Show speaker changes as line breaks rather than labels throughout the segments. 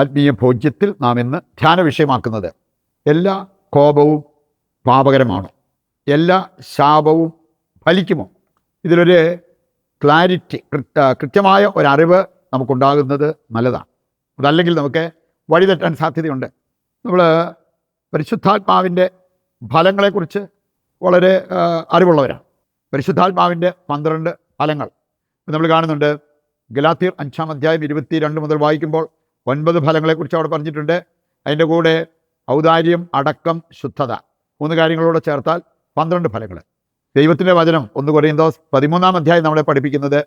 ആത്മീയ ഭോജ്യത്തിൽ നാം ഇന്ന് ധ്യാന വിഷയമാക്കുന്നത് എല്ലാ കോപവും പാപകരമാണോ, എല്ലാ ശാപവും ഫലിക്കുമോ? ഇതിലൊരു ക്ലാരിറ്റി, കൃത്യമായ ഒരറിവ് നമുക്കുണ്ടാകുന്നത് നല്ലതാണ്. അതല്ലെങ്കിൽ നമുക്ക് വഴിതെറ്റാൻ സാധ്യതയുണ്ട്. നമ്മൾ പരിശുദ്ധാത്മാവിൻ്റെ ഫലങ്ങളെക്കുറിച്ച് വളരെ അറിവുള്ളവരാണ്. പരിശുദ്ധാത്മാവിൻ്റെ 12 ഫലങ്ങൾ നമ്മൾ കാണുന്നുണ്ട്. ഗലാത്യർ 5-ാം അധ്യായം 22 മുതൽ വായിക്കുമ്പോൾ 9 ഫലങ്ങളെക്കുറിച്ച് അവിടെ പറഞ്ഞിട്ടുണ്ട്. അതിൻ്റെ കൂടെ ഔദാര്യം, അടക്കം, ശുദ്ധത 3 കാര്യങ്ങളോട് ചേർത്താൽ 12 ഫലങ്ങൾ. ദൈവത്തിൻ്റെ വചനം 1 കൊരിന്തോസ് 13-ാം അധ്യായം നമ്മളെ പഠിപ്പിക്കുന്നത്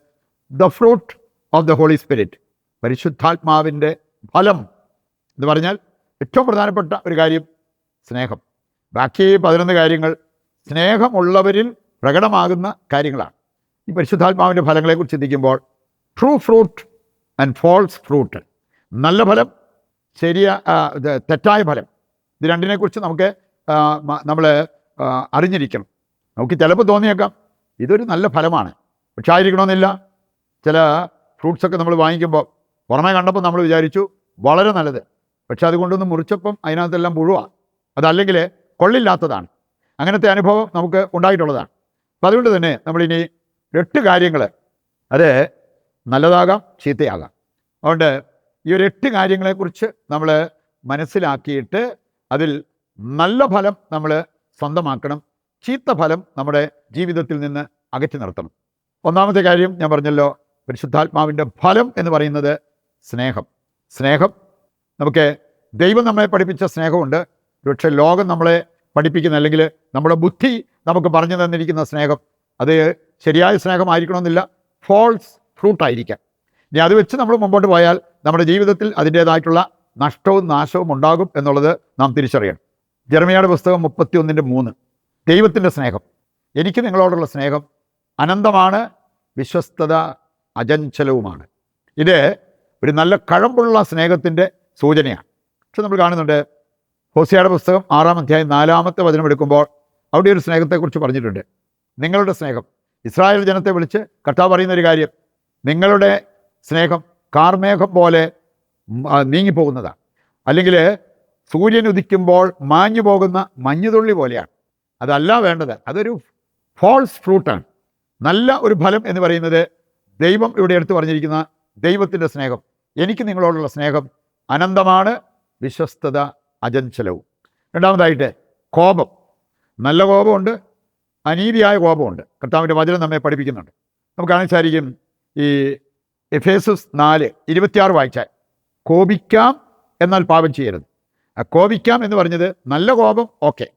the fruit of the holy spirit, പരിശുദ്ധാത്മാവിൻ്റെ ഫലം എന്ന് പറഞ്ഞാൽ ഏറ്റവും പ്രധാനപ്പെട്ട ഒരു കാര്യം സ്നേഹം. ബാക്കി 11 കാര്യങ്ങൾ സ്നേഹമുള്ളവരിൽ പ്രകടമാകുന്ന കാര്യങ്ങളാണ്. ഈ പരിശുദ്ധാത്മാവിൻ്റെ ഫലങ്ങളെക്കുറിച്ച് ചിന്തിക്കുമ്പോൾ true fruit and false fruit, നല്ല ഫലം, തെറ്റായ ഫലം, ഇത് രണ്ടിനെക്കുറിച്ച് നമ്മൾ അറിഞ്ഞിരിക്കണം. നമുക്ക് ചിലപ്പോൾ തോന്നിയേക്കാം ഇതൊരു നല്ല ഫലമാണ്, പക്ഷെ ആയിരിക്കണമെന്നില്ല. ചില ഫ്രൂട്ട്സൊക്കെ നമ്മൾ വാങ്ങിക്കുമ്പോൾ പുറമേ കണ്ടപ്പോൾ നമ്മൾ വിചാരിച്ചു വളരെ നല്ലത്, പക്ഷെ അതുകൊണ്ടൊന്ന് മുറിച്ചപ്പം അതിനകത്തെല്ലാം പുഴുവാണ്, അതല്ലെങ്കിൽ കൊള്ളില്ലാത്തതാണ്. അങ്ങനത്തെ അനുഭവം നമുക്ക് ഉണ്ടായിട്ടുള്ളതാണ്. അപ്പം അതുകൊണ്ട് തന്നെ നമ്മളിനി 8 കാര്യങ്ങൾ, അത് നല്ലതാകാം ചീത്തയാകാം. അതുകൊണ്ട് ഈ ഒരു 8 കാര്യങ്ങളെക്കുറിച്ച് നമ്മൾ മനസ്സിലാക്കിയിട്ട് അതിൽ നല്ല ഫലം നമ്മൾ സ്വന്തമാക്കണം, ചീത്ത ഫലം നമ്മുടെ ജീവിതത്തിൽ നിന്ന് അകറ്റി നിർത്തണം. ഒന്നാമത്തെ കാര്യം ഞാൻ പറഞ്ഞല്ലോ, പരിശുദ്ധാത്മാവിൻ്റെ ഫലം എന്ന് പറയുന്നത് സ്നേഹം. സ്നേഹം നമുക്ക് ദൈവം നമ്മളെ പഠിപ്പിച്ച സ്നേഹമുണ്ട്. പക്ഷേ ലോകം നമ്മളെ പഠിപ്പിക്കുന്ന, അല്ലെങ്കിൽ നമ്മുടെ ബുദ്ധി നമുക്ക് പറഞ്ഞു തന്നിരിക്കുന്ന സ്നേഹം, അത് ശരിയായ സ്നേഹമായിരിക്കണമെന്നില്ല, ഫോൾസ് ഫ്രൂട്ടായിരിക്കാം. ഇനി അത് വെച്ച് നമ്മൾ മുമ്പോട്ട് പോയാൽ നമ്മുടെ ജീവിതത്തിൽ അതിൻ്റേതായിട്ടുള്ള നഷ്ടവും നാശവും ഉണ്ടാകും എന്നുള്ളത് നാം തിരിച്ചറിയണം. ജെറമ്യായുടെ പുസ്തകം 31:3, ദൈവത്തിൻ്റെ സ്നേഹം, എനിക്ക് നിങ്ങളോടുള്ള സ്നേഹം അനന്തമാണ്, വിശ്വസ്തത അചഞ്ചലവുമാണ്. ഇത് ഒരു നല്ല കഴമ്പുള്ള സ്നേഹത്തിൻ്റെ സൂചനയാണ്. പക്ഷെ നമ്മൾ കാണുന്നുണ്ട് ഹോസിയയുടെ പുസ്തകം 6-ാം അധ്യായം 4-ാമത്തെ വചനം എടുക്കുമ്പോൾ അവിടെ ഒരു സ്നേഹത്തെക്കുറിച്ച് പറഞ്ഞിട്ടുണ്ട്. നിങ്ങളുടെ സ്നേഹം, ഇസ്രായേൽ ജനത്തെ വിളിച്ച് കർത്താവ് പറയുന്നൊരു കാര്യം, നിങ്ങളുടെ സ്നേഹം കാർമേഘം പോലെ നീങ്ങിപ്പോകുന്നതാണ്, അല്ലെങ്കിൽ സൂര്യൻ ഉദിക്കുമ്പോൾ മാഞ്ഞു പോകുന്ന മഞ്ഞുതുള്ളി പോലെയാണ്. അതല്ല വേണ്ടത്, അതൊരു ഫോൾസ് ഫ്രൂട്ടാണ്. നല്ല ഒരു ഫലം എന്ന് പറയുന്നത് ദൈവം ഇവിടെ എടുത്തു പറഞ്ഞിരിക്കുന്ന ദൈവത്തിൻ്റെ സ്നേഹം, എനിക്ക് നിങ്ങളോടുള്ള സ്നേഹം അനന്തമാണ്, വിശ്വസ്തത അചഞ്ചലവും. രണ്ടാമതായിട്ട് കോപം, നല്ല കോപമുണ്ട്, അനീതിയായ കോപമുണ്ട്. കർത്താവിൻ്റെ വചനം നമ്മെ പഠിപ്പിക്കുന്നുണ്ട്. നമുക്ക് കാണാൻ സാധിക്കും, ഈ എഫേസസ് 4:26 വായിച്ചാൽ കോപിക്കാം എന്നാൽ പാപം ചെയ്യരുത്. കോപിക്കാം എന്ന് പറഞ്ഞത് നല്ല കോപം ഓക്കെ,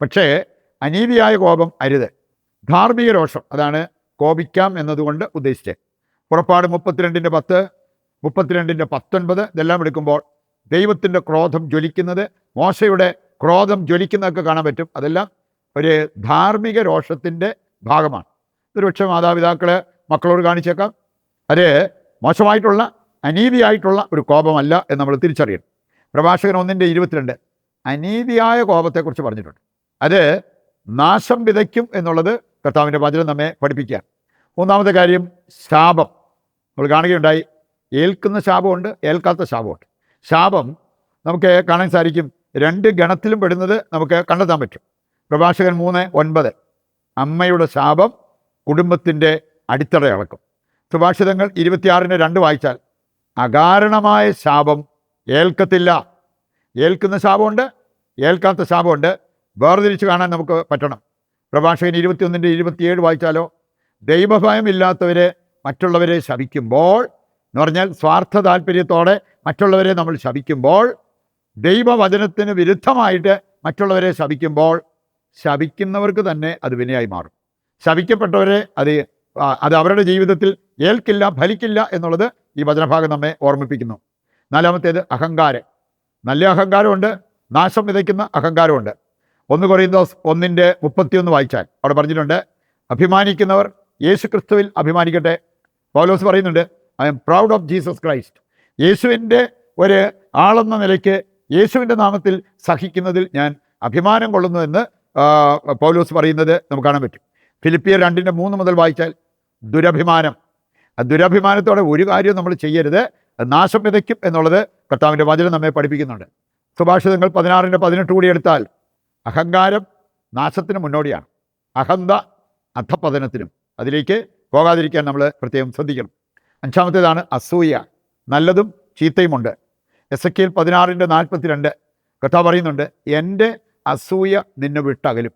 പക്ഷേ അനീതിയായ കോപം അരുത്. ധാർമ്മിക രോഷം, അതാണ് കോപിക്കാം എന്നതുകൊണ്ട് ഉദ്ദേശിച്ചത്. പുറപ്പാട് 32:10, 32:19 ഇതെല്ലാം എടുക്കുമ്പോൾ ദൈവത്തിൻ്റെ ക്രോധം ജ്വലിക്കുന്നത്, മോശയുടെ ക്രോധം ജ്വലിക്കുന്നതൊക്കെ കാണാൻ പറ്റും. അതെല്ലാം ഒരു ധാർമ്മിക രോഷത്തിൻ്റെ ഭാഗമാണ്. ഒരുപക്ഷെ മാതാപിതാക്കൾ മക്കളോട് കാണിച്ചേക്കാം, അത് മോശമായിട്ടുള്ള അനീതിയായിട്ടുള്ള ഒരു കോപമല്ല എന്ന് നമ്മൾ തിരിച്ചറിയണം. പ്രഭാഷകൻ 1:22 അനീതിയായ കോപത്തെക്കുറിച്ച് പറഞ്ഞിട്ടുണ്ട്. അത് നാശം വിതയ്ക്കും എന്നുള്ളത് കർത്താവിൻ്റെ വചനം നമ്മെ പഠിപ്പിക്കുകയാണ്. മൂന്നാമത്തെ കാര്യം ശാപം. നമ്മൾ കാണുകയുണ്ടായി, ഏൽക്കുന്ന ശാപമുണ്ട്, ഏൽക്കാത്ത ശാപമുണ്ട്. ശാപം നമുക്ക് കാണാൻ സാധിക്കും, 2 ഗണത്തിലും പെടുന്നത് നമുക്ക് കണ്ടെത്താൻ പറ്റും. പ്രഭാഷകൻ 3:9 അമ്മയുടെ ശാപം കുടുംബത്തിൻ്റെ അടിത്തറ ഇളക്കും. സുഭാഷിതങ്ങൾ 26:2 വായിച്ചാൽ അകാരണമായ ശാപം ഏൽക്കത്തില്ല. ഏൽക്കുന്ന ശാപമുണ്ട്, ഏൽക്കാത്ത ശാപമുണ്ട്, വേർതിരിച്ച് കാണാൻ നമുക്ക് പറ്റണം. പ്രഭാഷകൻ 21:27 വായിച്ചാലോ, ദൈവഭയമില്ലാത്തവരെ മറ്റുള്ളവരെ ശപിക്കുമ്പോൾ എന്ന് പറഞ്ഞാൽ സ്വാർത്ഥ താല്പര്യത്തോടെ മറ്റുള്ളവരെ നമ്മൾ ശപിക്കുമ്പോൾ, ദൈവവചനത്തിന് വിരുദ്ധമായിട്ട് മറ്റുള്ളവരെ ശപിക്കുമ്പോൾ ശപിക്കുന്നവർക്ക് തന്നെ അത് വിനയായി മാറും. ശപിക്കപ്പെട്ടവരെ അത് അവരുടെ ജീവിതത്തിൽ ഏൽക്കില്ല, ഫലിക്കില്ല എന്നുള്ളത് ഈ വചനഭാഗം നമ്മെ ഓർമ്മിപ്പിക്കുന്നു. നാലാമത്തേത് അഹങ്കാരം. നല്ല അഹങ്കാരമുണ്ട്, നാശം വിതയ്ക്കുന്ന അഹങ്കാരമുണ്ട്. 1 കൊരിന്തോസ് 1:31 വായിച്ചാൽ അവിടെ പറഞ്ഞിട്ടുണ്ട്, അഭിമാനിക്കുന്നവർ യേശു ക്രിസ്തുവിൽ അഭിമാനിക്കട്ടെ. പൗലോസ് പറയുന്നുണ്ട്, I am proud of Jesus Christ. യേശുവിൻ്റെ ഒരു ആളെന്ന നിലയ്ക്ക് യേശുവിൻ്റെ നാമത്തിൽ സഹിക്കുന്നതിൽ ഞാൻ അഭിമാനം കൊള്ളുന്നു എന്ന് പൗലോസ് പറയുന്നത് നമുക്ക് കാണാൻ പറ്റും. ഫിലിപ്പിയർ 2:3 മുതൽ വായിച്ചാൽ ദുരഭിമാനം. ദുരഭിമാനത്തോടെ ഒരു കാര്യവും നമ്മൾ ചെയ്യരുത്, നാശം വിതയ്ക്കും എന്നുള്ളത് കർത്താവിൻ്റെ വചനം നമ്മെ പഠിപ്പിക്കുന്നുണ്ട്. സുഭാഷിതങ്ങൾ 16:18 കൂടി എടുത്താൽ അഹങ്കാരം നാശത്തിന് മുന്നോടിയാണ്, അഹന്ത അധപതനത്തിനും. അതിലേക്ക് പോകാതിരിക്കാൻ നമ്മൾ പ്രത്യേകം ശ്രദ്ധിക്കണം. 5-ാമത്തേതാണ് അസൂയ. നല്ലതും ചീത്തയുമുണ്ട്. എസെക്കിയേൽ 16:42 കർത്താവ് പറയുന്നുണ്ട്, എൻ്റെ അസൂയ നിന്നെ വിട്ടകലും.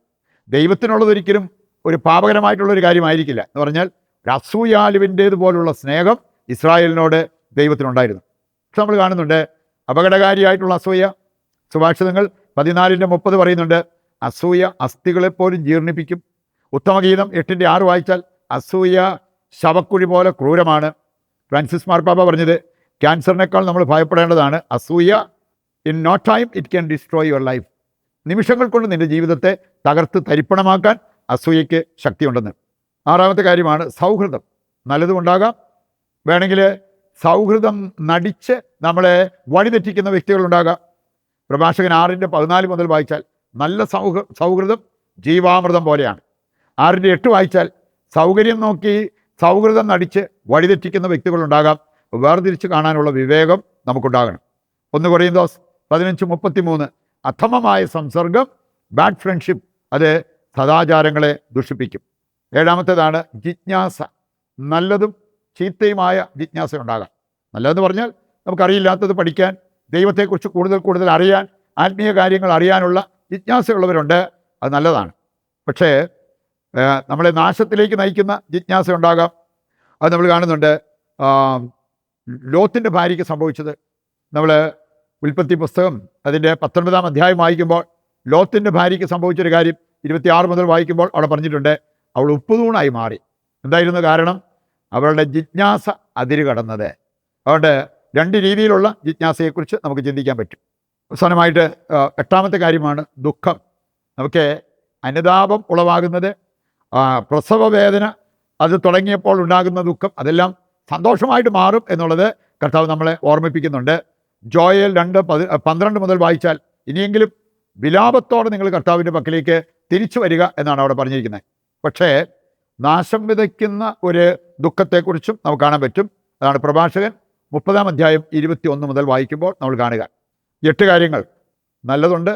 ദൈവത്തിനുള്ളതൊരിക്കലും ഒരു പാപകരമായിട്ടുള്ളൊരു കാര്യമായിരിക്കില്ല. എന്ന് പറഞ്ഞാൽ ഒരു അസൂയാലുവിൻ്റേതുപോലുള്ള സ്നേഹം ഇസ്രായേലിനോട് ദൈവത്തിനുണ്ടായിരുന്നു. പക്ഷെ നമ്മൾ കാണുന്നുണ്ട് അപകടകാരിയായിട്ടുള്ള അസൂയ. സുഭാഷിതങ്ങൾ 14:30 പറയുന്നുണ്ട്, അസൂയ അസ്ഥികളെപ്പോലും ജീർണിപ്പിക്കും. ഉത്തമഗീതം 8:6 വായിച്ചാൽ അസൂയ ശവക്കുഴി പോലെ ക്രൂരമാണ്. ഫ്രാൻസിസ് മാർപ്പാപ്പ പറഞ്ഞത്, ക്യാൻസറിനേക്കാൾ നമ്മൾ ഭയപ്പെടേണ്ടതാണ് അസൂയ. In no time it can destroy your life. നിമിഷങ്ങൾ കൊണ്ട് നിൻ്റെ ജീവിതത്തെ തകർത്ത് തരിപ്പണമാക്കാൻ അസൂയയ്ക്ക് ശക്തിയുണ്ടെന്ന്. 6-ാമത്തെ കാര്യമാണ് സൗഹൃദം. നല്ലതും ഉണ്ടാകാം, വേണമെങ്കിൽ സൗഹൃദം നടിച്ച് നമ്മളെ വഴിതെറ്റിക്കുന്ന വ്യക്തികളുണ്ടാകാം. പ്രഭാഷകൻ 6:14 മുതൽ വായിച്ചാൽ നല്ല സൗഹൃദം ജീവാമൃതം പോലെയാണ്. 6:8 വായിച്ചാൽ സൗകര്യം നോക്കി സൗഹൃദം നടിച്ച് വഴിതെറ്റിക്കുന്ന വ്യക്തികളുണ്ടാകാം. വേർതിരിച്ച് കാണാനുള്ള വിവേകം നമുക്കുണ്ടാകണം. 1 കൊരിന്തോസ് 15:33 അധമമായ സംസർഗം, ബാഡ് ഫ്രണ്ട്ഷിപ്പ്, അത് സദാചാരങ്ങളെ ദുഷിപ്പിക്കും. 7-ാമത്തേതാണ് ജിജ്ഞാസ. നല്ലതും ചീത്തയുമായ ജിജ്ഞാസ ഉണ്ടാകാം. നല്ലതെന്ന് പറഞ്ഞാൽ നമുക്കറിയില്ലാത്തത് പഠിക്കാൻ, ദൈവത്തെക്കുറിച്ച് കൂടുതൽ അറിയാൻ, ആത്മീയ കാര്യങ്ങൾ അറിയാനുള്ള ജിജ്ഞാസയുള്ളവരുണ്ട്. അത് നല്ലതാണ്. പക്ഷേ നമ്മളെ നാശത്തിലേക്ക് നയിക്കുന്ന ജിജ്ഞാസ ഉണ്ടാകാം. അത് നമ്മൾ കാണുന്നുണ്ട്. ലോത്തിൻ്റെ ഭാര്യയ്ക്ക് സംഭവിച്ചത് നമ്മൾ ഉൽപ്പത്തി പുസ്തകം അതിൻ്റെ 19-ാം അധ്യായം വായിക്കുമ്പോൾ ലോത്തിൻ്റെ ഭാര്യയ്ക്ക് സംഭവിച്ചൊരു കാര്യം 26 മുതൽ വായിക്കുമ്പോൾ അവിടെ പറഞ്ഞിട്ടുണ്ട്, അവൾ ഉപ്പുതൂണായി മാറി. എന്തായിരുന്നു കാരണം? അവളുടെ ജിജ്ഞാസ അതിരുകടന്നത്. അതുകൊണ്ട് 2 രീതിയിലുള്ള ജിജ്ഞാസയെക്കുറിച്ച് നമുക്ക് ചിന്തിക്കാൻ പറ്റും. അവസാനമായിട്ട് 8-ാമത്തെ കാര്യമാണ് ദുഃഖം. നമുക്ക് അനുതാപം ഉളവാകുന്നത്, പ്രസവ വേദന അത് തുടങ്ങിയപ്പോൾ ഉണ്ടാകുന്ന ദുഃഖം, അതെല്ലാം സന്തോഷമായിട്ട് മാറും എന്നുള്ളത് കർത്താവ് നമ്മളെ ഓർമ്മിപ്പിക്കുന്നുണ്ട്. ജോയേൽ 2:12 മുതൽ വായിച്ചാൽ ഇനിയെങ്കിലും വിലാപത്തോടെ നിങ്ങൾ കർത്താവിൻ്റെ പക്കലേക്ക് തിരിച്ചു വരിക എന്നാണ് അവിടെ പറഞ്ഞിരിക്കുന്നത്. പക്ഷേ നാശം വിതയ്ക്കുന്ന ഒരു ദുഃഖത്തെക്കുറിച്ചും നമുക്ക് കാണാൻ പറ്റും. അതാണ് പ്രഭാഷകൻ 30-ാം അധ്യായം 21 മുതൽ വായിക്കുമ്പോൾ നമ്മൾ കാണുക. 8 കാര്യങ്ങൾ, നല്ലതുണ്ട്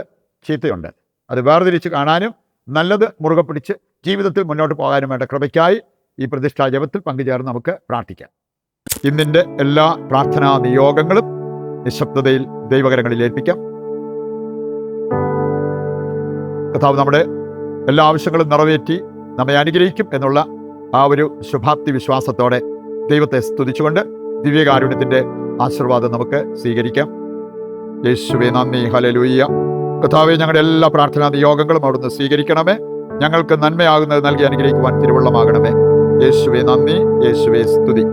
ചീത്തയുണ്ട്. അത് വേർതിരിച്ച് കാണാനും നല്ലത് മുറുകെ പിടിച്ച് ജീവിതത്തിൽ മുന്നോട്ട് പോകാനും വേണ്ട കൃപയ്ക്കായി ഈ പ്രതിഷ്ഠാ ജപത്തിൽ പങ്കുചേർന്ന് നമുക്ക് പ്രാർത്ഥിക്കാം. ഇന്നിൻ്റെ എല്ലാ പ്രാർത്ഥനാ നിയോഗങ്ങളും നിശബ്ദതയിൽ ദൈവകരങ്ങളിൽ ഏൽപ്പിക്കാം. കർത്താവ് നമ്മുടെ എല്ലാ ആവശ്യങ്ങളും നിറവേറ്റി നമ്മെ അനുഗ്രഹിക്കും എന്നുള്ള ആ ഒരു ശുഭാപ്തി വിശ്വാസത്തോടെ ദൈവത്തെ സ്തുതിച്ചുകൊണ്ട് ദിവ്യകാരുണ്യത്തിൻ്റെ ആശീർവാദം നമുക്ക് സ്വീകരിക്കാം. യേശുവേ നന്ദി, ഹല്ലേലൂയ. കർത്താവേ, ഞങ്ങളുടെ എല്ലാ പ്രാർത്ഥനാ നിയോഗങ്ങളും അവിടുന്ന് സ്വീകരിക്കണമേ. ഞങ്ങൾക്ക് നന്മയാകുന്നത് നൽകി അനുഗ്രഹിക്കുവാൻ തിരുവുള്ളമാകണമേ. യേശുവേ നന്ദി, യേശുവേ സ്തുതി.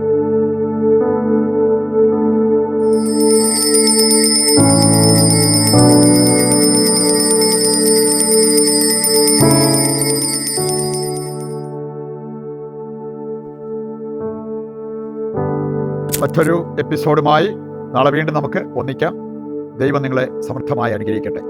മറ്റൊരു എപ്പിസോഡുമായി നാളെ വീണ്ടും നമുക്ക് ഒന്നിക്കാം. ദൈവം നിങ്ങളെ സമൃദ്ധമായി അനുഗ്രഹിക്കട്ടെ.